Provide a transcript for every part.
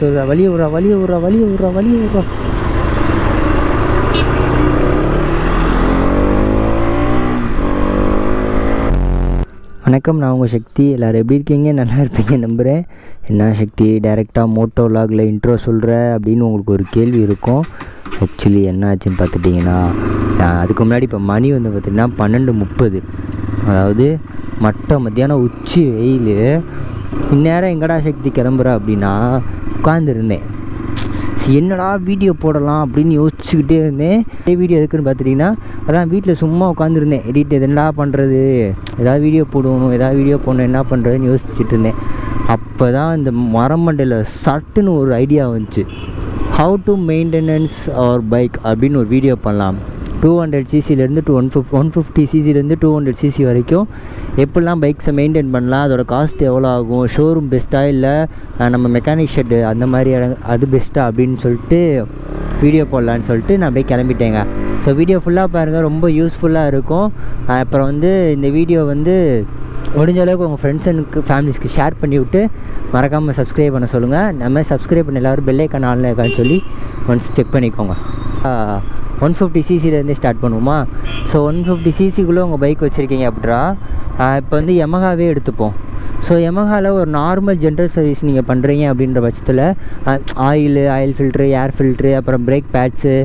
சொல்கிறா வழியை விட்றா வழியை விட்றா வழியை விட்றா வழியை விட்றா. வணக்கம், நான் உங்கள் சக்தி. எல்லோரும் எப்படி இருக்கீங்க? நல்லா இருப்பீங்க நம்புகிறேன். என்ன சக்தி டைரெக்டாக மோட்டோ விலாகில் இன்ட்ரோ சொல்கிற அப்படின்னு உங்களுக்கு ஒரு கேள்வி இருக்கும். ஆக்சுவலி என்ன ஆச்சுன்னு பார்த்துட்டிங்கன்னா, அதுக்கு முன்னாடி இப்போ மணி வந்து பார்த்திங்கன்னா 12:30. அதாவது மத்தியானம் உச்சி வெயில். இந்நேரம் எங்கடா சக்தி கிளம்புற அப்படின்னா உட்காந்துருந்தேன். என்னடா வீடியோ போடலாம் அப்படின்னு யோசிச்சுக்கிட்டே இருந்தேன். வீடியோ எதுக்குன்னு பார்த்துட்டிங்கன்னா, அதான் வீட்டில் சும்மா உட்காந்துருந்தேன். எடிட் என்னடா பண்ணுறது, ஏதாவது வீடியோ போடணும், ஏதாவது வீடியோ போடணும், என்ன பண்ணுறதுன்னு யோசிச்சுட்டு இருந்தேன். அப்போ தான் இந்த மரமண்டையில் சட்டுன்னு ஒரு ஐடியா வந்துச்சு. How to maintenance our bike அப்படின்னு ஒரு வீடியோ பண்ணலாம். 200cc to 150cc 200cc வரைக்கும் எப்படிலாம் பைக்ஸை மெயின்டைன் பண்ணலாம், அதோடய காஸ்ட் எவ்வளோ ஆகும், ஷோரூம் பெஸ்ட்டாக இல்லை நம்ம மெக்கானிக் ஷெட்டு அந்த மாதிரி அது பெஸ்ட்டாக அப்படின்னு சொல்லிட்டு வீடியோ போடலான்னு சொல்லிட்டு நான் அப்படியே கிளம்பிட்டேங்க. ஸோ வீடியோ ஃபுல்லாக பாருங்கள், ரொம்ப யூஸ்ஃபுல்லாக இருக்கும். அப்புறம் வந்து இந்த வீடியோ வந்து முடிஞ்ச அளவுக்கு உங்கள் ஃப்ரெண்ட்ஸ் அண்ட் ஃபேமிலிஸ்க்கு ஷேர் பண்ணிவிட்டு மறக்காமல் சப்ஸ்கிரைப் பண்ண சொல்லுங்கள். நம்ம சப்ஸ்கிரைப் பண்ண எல்லோரும் பெல் ஐக்கான் ஆன்ல இருக்கான்னு சொல்லி ஒன்ஸ் செக் பண்ணிக்கோங்க. 150cc ஸ்டார்ட் பண்ணுவோமா? ஸோ 150cc உங்கள் பைக் வச்சுருக்கீங்க அப்படின்னா இப்போ வந்து யமஹாவே எடுத்துப்போம். ஸோ யமஹாவில் ஒரு நார்மல் ஜென்ரல் சர்வீஸ் நீங்கள் பண்ணுறீங்க அப்படின்ற பட்சத்தில் ஆயில் ஃபில்ட்ரு, ஏர் ஃபில்ட்ரு, அப்புறம் brake pads,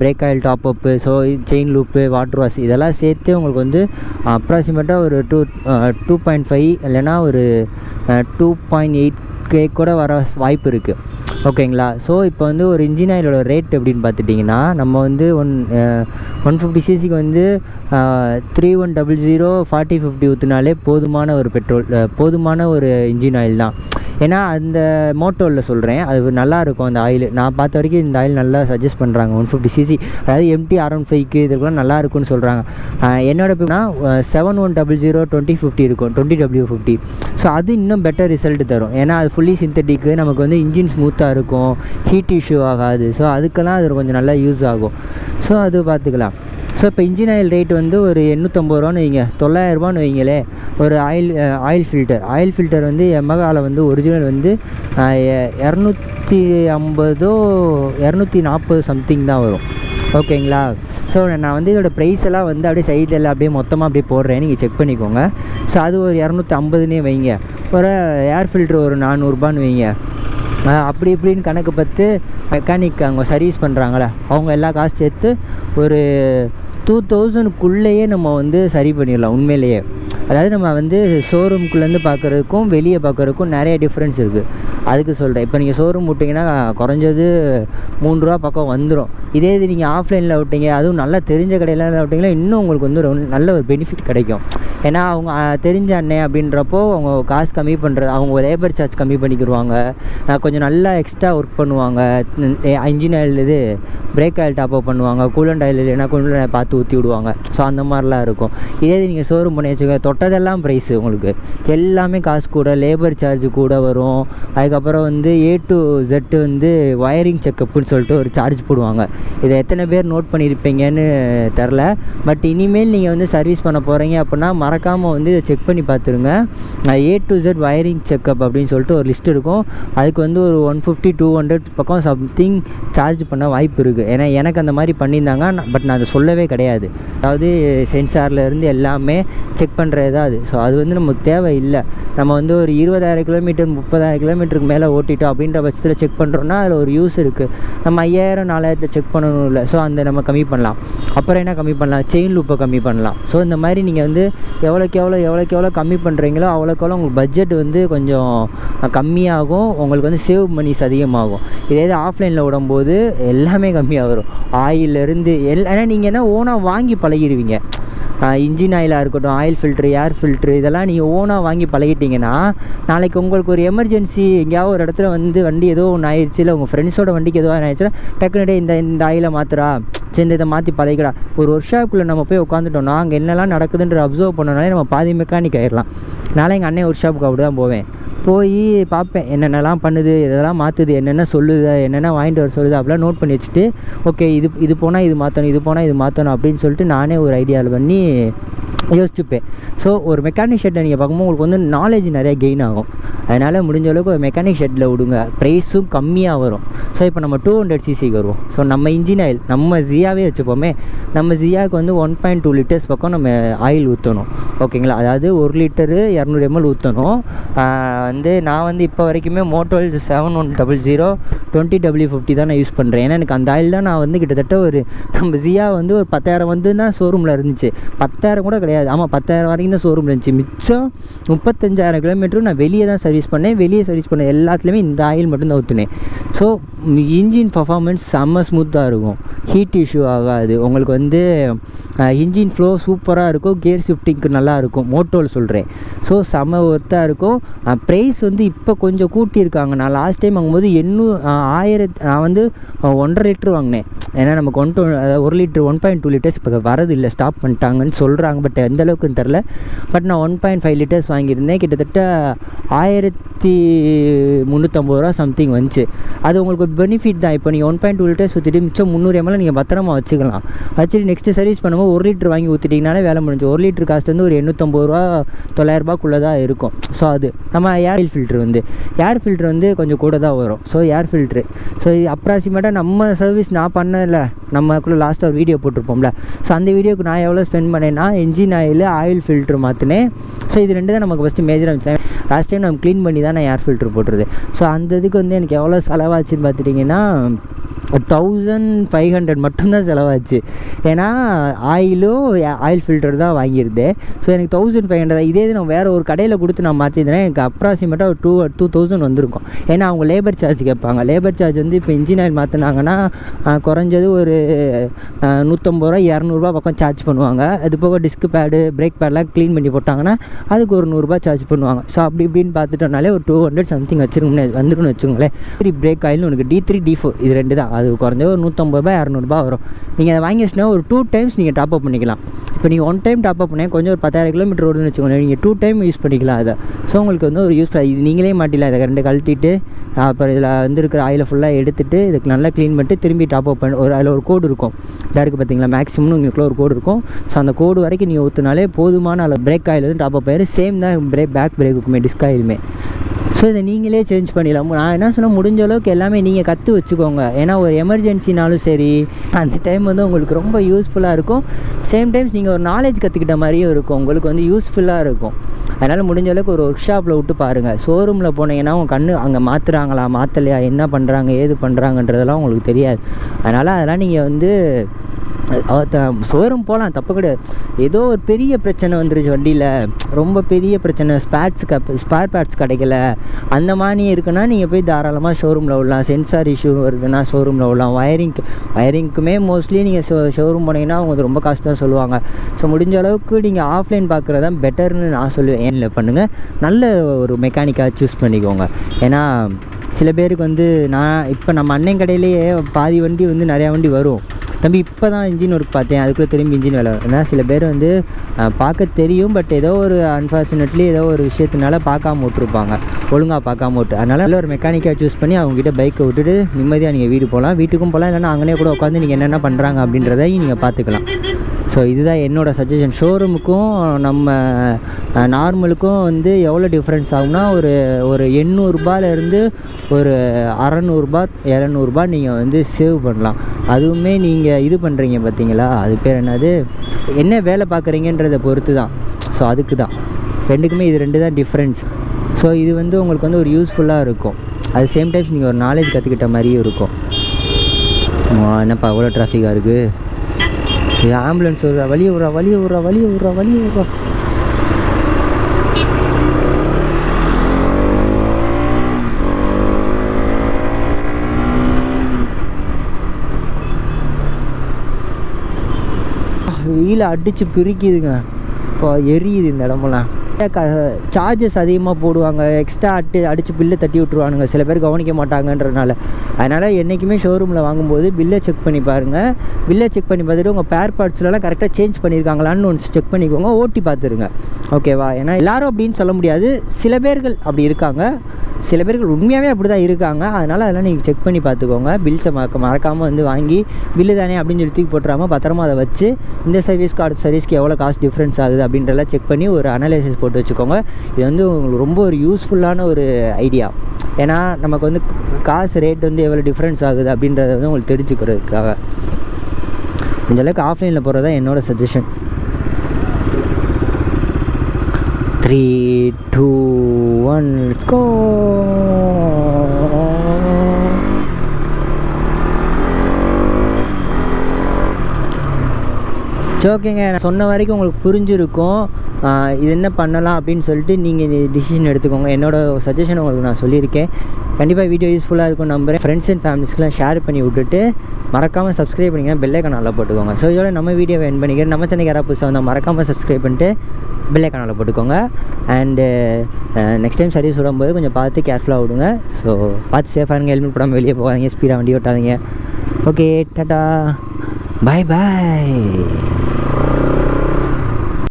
brake oil top up, so chain lube, water wash இதெல்லாம் சேர்த்து உங்களுக்கு வந்து அப்ராக்சிமேட்டாக ஒரு 2.5 இல்லைனா ஒரு 2.8K கூட வர வாய்ப்பு இருக்குது. ஓகேங்களா? ஸோ இப்போ வந்து ஒரு இன்ஜின் ஆயிலோட ரேட் எப்படின்னு பார்த்துட்டிங்கன்னா, நம்ம வந்து 150cc வந்து 3100 4050 ஊற்றினாலே போதுமான ஒரு போதுமான ஒரு இன்ஜின் ஆயில் தான். ஏன்னா அந்த மோட்டோவில் சொல்கிறேன், அது நல்லாயிருக்கும் அந்த ஆயில். நான் பார்த்த வரைக்கும் இந்த ஆயில் நல்லா சஜஸ்ட் பண்ணுறாங்க. 150cc அதாவது MT R15க்கு இதுக்கெல்லாம் நல்லாயிருக்குன்னு சொல்கிறாங்க. என்னோட எப்படின்னா 7100 2050 இருக்கும், 20W50. ஸோ அது இன்னும் பெட்டர் ரிசல்ட் தரும். ஏன்னா அது ஃபுல்லி சிந்தட்டிக்கு, நமக்கு வந்து இன்ஜின் ஸ்மூத்தாக இருக்கும், ஹீட் இஷ்யூ ஆகாது. ஸோ அதுக்கெல்லாம் அது கொஞ்சம் நல்லா யூஸ் ஆகும். ஸோ அது பார்த்துக்கலாம். ஸோ இப்போ இன்ஜின் ஆயில் ரேட் வந்து ஒரு 850 வைங்க, 900 வைங்களே. ஒரு ஆயில் ஃபில்டர் வந்து யமஹாவில் வந்து ஒரிஜினல் வந்து 250 240 சம்திங் தான் வரும். ஓகேங்களா? ஸோ நான் வந்து இதோட ப்ரைஸ் எல்லாம் வந்து அப்படியே சைடில் எல்லாம் அப்படியே மொத்தமாக அப்படியே போடுறேன், நீங்கள் செக் பண்ணிக்கோங்க. ஸோ அது ஒரு 250 வைங்க. ஒரு ஏர் ஃபில்ட்ரு ஒரு 400 வைங்க. அப்படி இப்படின்னு கணக்கு பார்த்து மெக்கானிக் அவங்க சர்வீஸ் பண்ணுறாங்களே அவங்க எல்லா காசு சேர்த்து ஒரு 2000 நம்ம வந்து சரி பண்ணிடலாம் உண்மையிலேயே. அதாவது நம்ம வந்து ஷோரூம்குள்ளேருந்து பார்க்குறதுக்கும் வெளியே பார்க்குறதுக்கும் நிறைய டிஃப்ரென்ஸ் இருக்குது. அதுக்கு சொல்கிறேன். இப்போ நீங்கள் ஷோரூம் விட்டிங்கன்னா குறைஞ்சது 3 ரூபா பக்கம் வந்துடும். இதே இது நீங்கள் ஆஃப்லைனில் விட்டீங்க, அதுவும் நல்லா தெரிஞ்ச கடையில் விட்டிங்கன்னா இன்னும் உங்களுக்கு வந்து நல்ல ஒரு பெனிஃபிட் கிடைக்கும். ஏன்னா அவங்க தெரிஞ்ச அண்ணன் அப்படின்றப்போ அவங்க காசு கம்மி பண்ணுறது, அவங்க லேபர் சார்ஜ் கம்மி பண்ணிக்கிடுவாங்க, கொஞ்சம் நல்லா எக்ஸ்ட்ரா ஒர்க் பண்ணுவாங்க. இன்ஜின் ஆயில் இது பிரேக் ஆயில் டாப்அப் பண்ணுவாங்க, கூலண்ட் ஆயில் இல்லைன்னா கூலண்ட் பார்த்து ஊற்றி விடுவாங்க. ஸோ அந்த மாதிரிலாம் இருக்கும். இதே நீங்கள் ஷோரூம் பண்ணி வச்சுக்கோங்க, தொட்டதெல்லாம் ப்ரைஸு உங்களுக்கு எல்லாமே காசு கூட, லேபர் சார்ஜ் கூட வரும். அதுக்கப்புறம் வந்து A to Z வந்து வயரிங் செக்கப்புன்னு சொல்லிட்டு ஒரு சார்ஜ் போடுவாங்க. இதை எத்தனை பேர் நோட் பண்ணியிருப்பீங்கன்னு தெரில. பட் இனிமேல் நீங்கள் வந்து சர்வீஸ் பண்ண போகிறீங்க அப்படின்னா மறக்காமல் வந்து இதை செக் பண்ணி பார்த்துருங்க. A to Z wiring checkup அப்படின்னு சொல்லிட்டு ஒரு லிஸ்ட் இருக்கும். அதுக்கு வந்து ஒரு 150-200 பக்கம் சம்திங் சார்ஜ் பண்ண வாய்ப்பு இருக்குது. ஏன்னா எனக்கு அந்த மாதிரி பண்ணியிருந்தாங்க. பட் நான் அதை சொல்லவே கிடையாது. அதாவது சென்சார்லேருந்து எல்லாமே செக் பண்ணுறது தான் அது. ஸோ அது வந்து நமக்கு தேவை இல்லை. நம்ம வந்து ஒரு 20,000 கிலோமீட்டர் 30,000 கிலோமீட்டருக்கு மேலே ஓட்டிட்டோம் அப்படின்ற பட்சத்தில் செக் பண்ணுறோன்னா அதில் ஒரு யூஸ் இருக்குது. நம்ம 5000 4000 செக் பண்ணணும் இல்லை. ஸோ அந்த நம்ம கம்மி பண்ணலாம். அப்புறம் என்ன கம்மி பண்ணலாம்? செயின் லூப்பை கம்மி பண்ணலாம். ஸோ இந்த மாதிரி நீங்கள் வந்து எவ்வளோக்கு எவ்வளோ கம்மி பண்ணுறீங்களோ அவ்வளோக்கு எவ்வளோ உங்களுக்கு பட்ஜெட் வந்து கொஞ்சம் கம்மியாகும். உங்களுக்கு வந்து சேவ் மணிஸ் அதிகமாகும். இதே இது ஆஃப்லைனில் விடும்போது எல்லாமே கம்மியாக வரும். ஆயிலிருந்து ஏன்னா நீங்கள் என்ன ஓனாக வாங்கி பழகிடுவீங்க. இன்ஜின் ஆயிலாக இருக்கட்டும், ஆயில் ஃபில்ட்ரு, ஏர் ஃபில்ட்ரு இதெல்லாம் நீங்கள் ஓனாக வாங்கி பழகிட்டிங்கன்னா நாளைக்கு உங்களுக்கு ஒரு எமர்ஜென்சி எங்கேயாவது ஒரு இடத்துல வந்து வண்டி ஏதோ ஒன்று ஆயிடுச்சு, இல்லை உங்கள் ஃப்ரெண்ட்ஸோட வண்டிக்கு ஏதோ ஆயிடுச்சுன்னா டக்குனு இந்த ஆயிலை மாற்றுறா, சரி இதை மாற்றி பழகிடா. ஒரு ஒர்க் ஷாப்புக்குள்ளே நம்ம போய் உட்காந்துட்டோம்னா அங்கே என்னெல்லாம் நடக்குதுன்ற அப்சர்வ் பண்ணனாலே நம்ம பாதி மெக்கானிக் ஆகிடலாம். நாளை எங்கள் அண்ணன் ஒர்க் ஷாப்புக்கு அப்படி தான் போவேன். போய் பார்ப்பேன் என்னென்னலாம் பண்ணுது, இதெல்லாம் மாற்றுது, என்னென்ன சொல்லுது, என்னென்ன வாங்கிட்டு வர சொல்லுது, அப்படிலாம் நோட் பண்ணி வச்சுட்டு ஓகே இது போனால் இது மாற்றணும், இது போனால் இது மாற்றணும் அப்படின்னு சொல்லிட்டு நானே ஒரு ஐடியாவில் பண்ணி யோசிச்சுப்பேன். ஸோ ஒரு மெக்கானிக் ஷெட்டை நீங்கள் பார்க்கும்போது உங்களுக்கு வந்து நாலேஜ் நிறையா கெயின் ஆகும். அதனால் முடிஞ்ச அளவுக்கு ஒரு மெக்கானிக் ஷெட்டில் விடுங்க, ப்ரைஸும் கம்மியாக வரும். ஸோ இப்போ நம்ம 200cc வருவோம். ஸோ நம்ம இன்ஜின் ஆயில் நம்ம ஜியாவே வச்சுப்போமே, நம்ம ஜியாவுக்கு வந்து 1.2 லிட்டர்ஸ் பக்கம் நம்ம ஆயில் ஊற்றணும். ஓகேங்களா, அதாவது 1 லிட்டரு 200 ml ஊற்றணும். நான் வந்து இப்போ வரைக்குமே மோட்டோல் 7100 20W50 தான் நான் யூஸ் பண்ணுறேன். ஏன்னா எனக்கு அந்த ஆயில் தான் நான் வந்து கிட்டத்தட்ட நம்ம ஜியா வந்து ஒரு 10,000 வந்து தான் ஷோரூமில் இருந்துச்சு. 10,000 கூட கிடையாது, ஆமாம் 10,000 வரைக்கும் தான் ஷோரூமில் இருந்துச்சு. மிச்சம் 35,000 கிலோமீட்டரும் நான் வெளியே தான் சர்வீஸ் பண்ணேன். வெளியே சர்வீஸ் பண்ண எல்லாத்துலேயுமே இந்த ஆயில் மட்டும் தான் ஊற்றுனேன். ஸோ இன்ஜின் பர்ஃபார்மன்ஸ் செம்ம ஸ்மூத்தாக இருக்கும், ஹீட் இஷ்யூ ஆகாது, உங்களுக்கு வந்து இன்ஜின் ஃப்ளோ சூப்பராக இருக்கும், கியர் ஷிஃப்டிங்க்கு நல்லா இருக்கும், மோட்டோவில் சொல்கிறேன். ஸோ செம்ம ஒர்த்தாக இருக்கும். ப்ரைஸ் வந்து இப்போ கொஞ்சம் கூட்டியிருக்காங்க. நான் லாஸ்ட் டைம் வாங்கும்போது 1000 நான் வந்து 1.5 லிட்டர் வாங்கினேன். ஏன்னா நமக்கு 1 லிட்டர் 1.2 லிட்டர்ஸ் இப்போ வரது இல்லை, ஸ்டாப் பண்ணிட்டாங்கன்னு சொல்கிறாங்க. பட் எந்த அளவுக்குன்னு தெரில. பட் நான் 1.5 லிட்டர்ஸ் வாங்கியிருந்தேன். கிட்டத்தட்ட 1350 ரூபா சம்திங் வந்துச்சு. அது உங்களுக்கு ஒரு பெனிஃபிட் தான். இப்போ நீங்கள் 1.2 லிட்டர்ஸ் ஊற்றிட்டு மிச்சம் 300 ml நீங்கள் பத்திரமா வச்சுக்கலாம். வச்சுட்டு நெக்ஸ்ட்டு சர்வீஸ் பண்ணும்போது 1 லிட்டர் வாங்கி ஊற்றிட்டிங்கனாலே வேலை முடிஞ்சு. 1 லிட்டர் காஸ்ட் வந்து ஒரு 850 ரூபா 900 ரூபாக்குள்ளே தான் இருக்கும். ஸோ அது நம்ம ஏர் ஃபில்ட்ரு வந்து கொஞ்சம் கூட தான் வரும். ஸோ ஏர் ஃபில்ட்ரு ஸோ இது அப்ராக்சிமேட்டாக நம்ம சர்வீஸ் நான் பண்ணல, நம்மக்குள்ளே லாஸ்ட்டாக ஒரு வீடியோ போட்டிருப்போம்ல. ஸோ அந்த வீடியோக்கு நான் எவ்வளோ ஸ்பெண்ட் பண்ணேன்னா, இன்ஜின் ஆயில் ஃபில்ட்ரு மாற்றினேன். ஸோ இது ரெண்டு தான் நமக்கு ஃபஸ்ட்டு மேஜராக இருந்துச்சு. லாஸ்ட் டைம் நம்ம க்ளீன் பண்ணி தான் நான் ஏர் ஃபில்ட்ரு போட்டுருது. ஸோ அந்த இதுக்கு வந்து எனக்கு எவ்வளோ செலவாச்சுன்னு பார்த்துட்டிங்கன்னா 1500 மட்டும்தான் செலவாச்சு. ஏன்னா ஆயில் ஃபில்டர் தான் வாங்கியிருந்தேன். ஸோ எனக்கு 1500. இதே இது நான் வேறு ஒரு கடையில் கொடுத்து நான் மாற்றிருந்தேன், எனக்கு அப்ராக்சிமேட்டாக ஒரு 2000 வந்திருக்கும். ஏன்னா அவங்க லேபர் சார்ஜ் கேட்பாங்க. லேபர் சார்ஜ் வந்து இப்போ இன்ஜின் ஆயில் மாற்றினாங்கன்னா குறைஞ்சது ஒரு 150 ரூபா 200 ரூபா பக்கம் சார்ஜ் பண்ணுவாங்க. அது போக டிஸ்க் பேடு பிரேக் பேடெலாம் க்ளீன் பண்ணி போட்டாங்கன்னா அதுக்கு ஒரு 100 ரூபா சார்ஜ் பண்ணுவாங்க. ஸோ அப்படி இப்படின்னு பார்த்துட்டோம்னாலே ஒரு 200 சம்திங் வந்துருக்குன்னு வச்சுக்கோங்களேன். டிப்ரேக் ஆயில்னு உனக்கு D3 D4 இது ரெண்டு தான். அது குறைஞ்ச ஒரு 150 ரூபா 200 ரூபா வரும். நீங்கள் அதை வாங்கி வச்சுன்னா ஒரு 2 டைம்ஸ் நீங்கள் டாப் அப் பண்ணிக்கலாம். இப்போ நீங்கள் 1 டைம் டாப் அப் பண்ணேன் கொஞ்சம் ஒரு 10,000 கிலோமீட்டர் ஓடுன்னு வச்சுக்கோங்க, நீங்கள் 2 டைம் யூஸ் பண்ணிக்கலாம் அதை. ஸோ உங்களுக்கு வந்து ஒரு யூஸ்ஃபுல்லாக இது நீங்களே மாட்டிடலாம். இதை 2 கழட்டிட்டு அப்புறம் இதில் வந்து இருக்கிற ஆயிலை ஃபுல்லாக எடுத்துகிட்டு இதுக்கு நல்லா க்ளீன் பண்ணிட்டு திரும்பி டாப் அப் பண்ணி அதில் ஒரு கோடு இருக்கும், இதாக இருக்குது பார்த்தீங்களா, மேக்ஸிமம்னு உங்களுக்குள்ள ஒரு கோடு இருக்கும். ஸோ அந்த கோடு வரைக்கும் நீங்கள் ஊற்றினாலே போதுமான அதில் பிரேக் ஆயில் வந்து டாப் அப் ஆயிரும். சேம் தான் பேக் பிரேக்குமே டிஸ்க் ஆயிலுமே. ஸோ இதை நீங்களே சேஞ்ச் பண்ணிடலாம். நான் என்ன சொன்னால் முடிஞ்ச அளவுக்கு எல்லாமே நீங்கள் கற்று வச்சுக்கோங்க. ஏன்னா ஒரு எமர்ஜென்சினாலும் சரி அந்த டைம் வந்து உங்களுக்கு ரொம்ப யூஸ்ஃபுல்லாக இருக்கும். சேம் டைம்ஸ் நீங்கள் ஒரு நாலேஜ் கற்றுக்கிட்ட மாதிரியும் இருக்கும், உங்களுக்கு வந்து யூஸ்ஃபுல்லாக இருக்கும். அதனால் முடிஞ்ச அளவுக்கு ஒரு ஒர்க் ஷாப்பில் விட்டு பாருங்கள். ஷோரூமில் போனீங்கன்னா உங்கள் கண்ணு அங்கே மாற்றுறாங்களா மாற்றலையா என்ன பண்ணுறாங்க ஏது பண்ணுறாங்கன்றதெல்லாம் உங்களுக்கு தெரியாது. அதெல்லாம் நீங்கள் வந்து ஷோரூம் போகலாம், தப்பு கிடையாது. ஏதோ ஒரு பெரிய பிரச்சனை வந்துருச்சு வண்டியில், ரொம்ப பெரிய பிரச்சனை, ஸ்பேர் பார்ட்ஸ் கிடைக்கல, அந்த மாதிரி இருக்குன்னா நீங்கள் போய் தாராளமாக ஷோரூமில் விடலாம். சென்சார் இஷ்யூ வருதுன்னா ஷோரூமில் விடலாம். வயரிங்க்குமே மோஸ்ட்லி நீங்கள் ஷோரூம் போனீங்கன்னா அவங்க ரொம்ப காசு தான் சொல்லுவாங்க. ஸோ முடிஞ்ச அளவுக்கு நீங்கள் ஆஃப்லைன் பார்க்குறது தான் பெட்டர்னு நான் சொல்லுவேன். ஏனில் பண்ணுங்கள், நல்ல ஒரு மெக்கானிக்காக சூஸ் பண்ணிக்கோங்க. ஏன்னா சில பேருக்கு வந்து இப்போ நம்ம அண்ணன் கடையிலேயே பாதி வண்டி வந்து நிறையா வண்டி வரும், தம்பி இப்போ தான் இன்ஜின் ஒர்க் பார்த்தேன் அதுக்குள்ளே திரும்பி இன்ஜின் வேலை. ஏன்னா சில பேர் வந்து பார்க்க தெரியும், பட் ஏதோ ஒரு அன்ஃபார்ச்சுனேட்லி ஏதோ ஒரு விஷயத்தினால பார்க்காம விட்டுருப்பாங்க, ஒழுங்காக பார்க்காம விட்டு. அதனால் நல்ல ஒரு மெக்கானிக்காக சூஸ் பண்ணி அவங்ககிட்ட பைக்கை விட்டுட்டு நிம்மதியாக நீங்கள் வீடு போகலாம், வீட்டுக்கும் போகலாம், இல்லைன்னா அங்கனே கூட உட்காந்து நீங்கள் என்னென்ன பண்ணுறாங்க அப்படின்றதையும் நீங்கள் பார்த்துக்கலாம். ஸோ இதுதான் என்னோடய சஜஷன். ஷோரூமுக்கும் நம்ம நார்மலுக்கும் வந்து எவ்வளோ டிஃப்ரென்ஸ் ஆகும்னா ஒரு 800 ரூபாயிலேருந்து ஒரு 600 700 நீங்கள் வந்து சேவ் பண்ணலாம். அதுவுமே நீங்கள் இது பண்ணுறீங்க பார்த்தீங்களா, அது பேர் என்னது, என்ன வேலை பார்க்குறீங்கன்றதை பொறுத்து தான். ஸோ அதுக்கு தான் ரெண்டுக்குமே இது 2 தான் டிஃப்ரென்ஸ். ஸோ இது வந்து உங்களுக்கு வந்து ஒரு யூஸ்ஃபுல்லாக இருக்கும். அது சேம் டைம்ஸ் நீங்கள் ஒரு நாலேஜ் கற்றுக்கிட்ட மாதிரியும் இருக்கும். என்னப்பா எவ்வளோ டிராஃபிக்காக இருக்குது, இது ஆம்புலன்ஸ் வருதா, வழியை விட்றா. வெயில் அடித்து பிரிக்குதுங்க, இப்போ எரியுது இந்த இடமெல்லாம். சார்ஜஸ் அதிகமாக போடுவாங்க, எக்ஸ்ட்ரா அடித்து பில்லு தட்டி விட்ருவானுங்க, சில பேர் கவனிக்க மாட்டாங்கன்றதுனால. அதனால் என்றைக்குமே ஷோரூமில் வாங்கும்போது பில்லை செக் பண்ணி பாருங்கள். பில்லை செக் பண்ணி பார்த்துட்டு உங்கள் பேர் பார்ட்ஸ்லாம் கரெக்டாக சேஞ்ச் பண்ணியிருக்காங்களான்னு ஒன்று செக் பண்ணிக்கோங்க, ஓட்டி பார்த்துருங்க. ஓகேவா? ஏன்னா எல்லோரும் அப்படின்னு சொல்ல முடியாது, சில பேர்கள் அப்படி இருக்காங்க, சில பேர்கள் உண்மையாகவே அப்படி தான் இருக்காங்க. அதனால் நீங்கள் செக் பண்ணி பார்த்துக்கோங்க. பில்ஸை மறக்காமல் வந்து வாங்கி பில்லு தானே அப்படின்னு சொல்லி தூக்கி போட்டுறாமல் பத்திரமா அதை வச்சு இந்த சர்வீஸ்க்கு அடுத்த சர்வீஸ்க்கு எவ்வளோ காஸ்ட் டிஃப்ரென்ஸ் ஆகுது அப்படின்றலாம் செக் பண்ணி ஒரு அனலைசிஸ் போட்டு வச்சுக்கோங்க. இது வந்து உங்களுக்கு ரொம்ப ஒரு யூஸ்ஃபுல்லான ஒரு ஐடியா. ஏன்னா நமக்கு வந்து காசு ரேட் வந்து எவ்வளோ டிஃப்ரென்ஸ் ஆகுது அப்படின்றத வந்து உங்களுக்கு தெரிஞ்சுக்கிறதுக்காக இந்த அளவுக்கு ஆஃப்லைனில் போகிறது தான் என்னோடய சஜஷன். 3, 2, 1 let's go. ஓகேங்க, நான் சொன்ன வரைக்கும் உங்களுக்கு புரிஞ்சிருக்கும். இது என்ன பண்ணலாம் அப்படின்னு சொல்லிட்டு நீங்கள் டிசிஷன் எடுத்துக்கோங்க. என்னோடய சஜஷன் உங்களுக்கு நான் சொல்லியிருக்கேன். கண்டிப்பாக வீடியோ யூஸ்ஃபுல்லாக இருக்கும் நம்புறேன். ஃப்ரெண்ட்ஸ் அண்ட் ஃபேமிலிஸ்க்குலாம் ஷேர் பண்ணி விட்டுட்டு மறக்காமல் சப்ஸ்கிரைப் பண்ணிங்கன்னா பெல் ஐக்கானில் போட்டுக்கோங்க. ஸோ இதோட நம்ம வீடியோவை எண்ட் பண்ணிக்கிறேன். நம்ம சேனலுக்கு யாராவது புதுசாக வந்தால் மறக்காமல் சப்ஸ்கிரைப் பண்ணிட்டு பெல் ஐக்கானில் போட்டுக்கோங்க. அண்டு நெக்ஸ்ட் டைம் சர்வீஸ் விடும்போது கொஞ்சம் பார்த்து கேர்ஃபுல்லாக விடுங்க. ஸோ பார்த்து சேஃபாக இருங்க, ஹெல்மெட் போடாமல் வெளியே போகாதீங்க, ஸ்பீடாக வண்டி ஓட்டாதீங்க. ஓகே, டாட்டா, பாய் பாய்.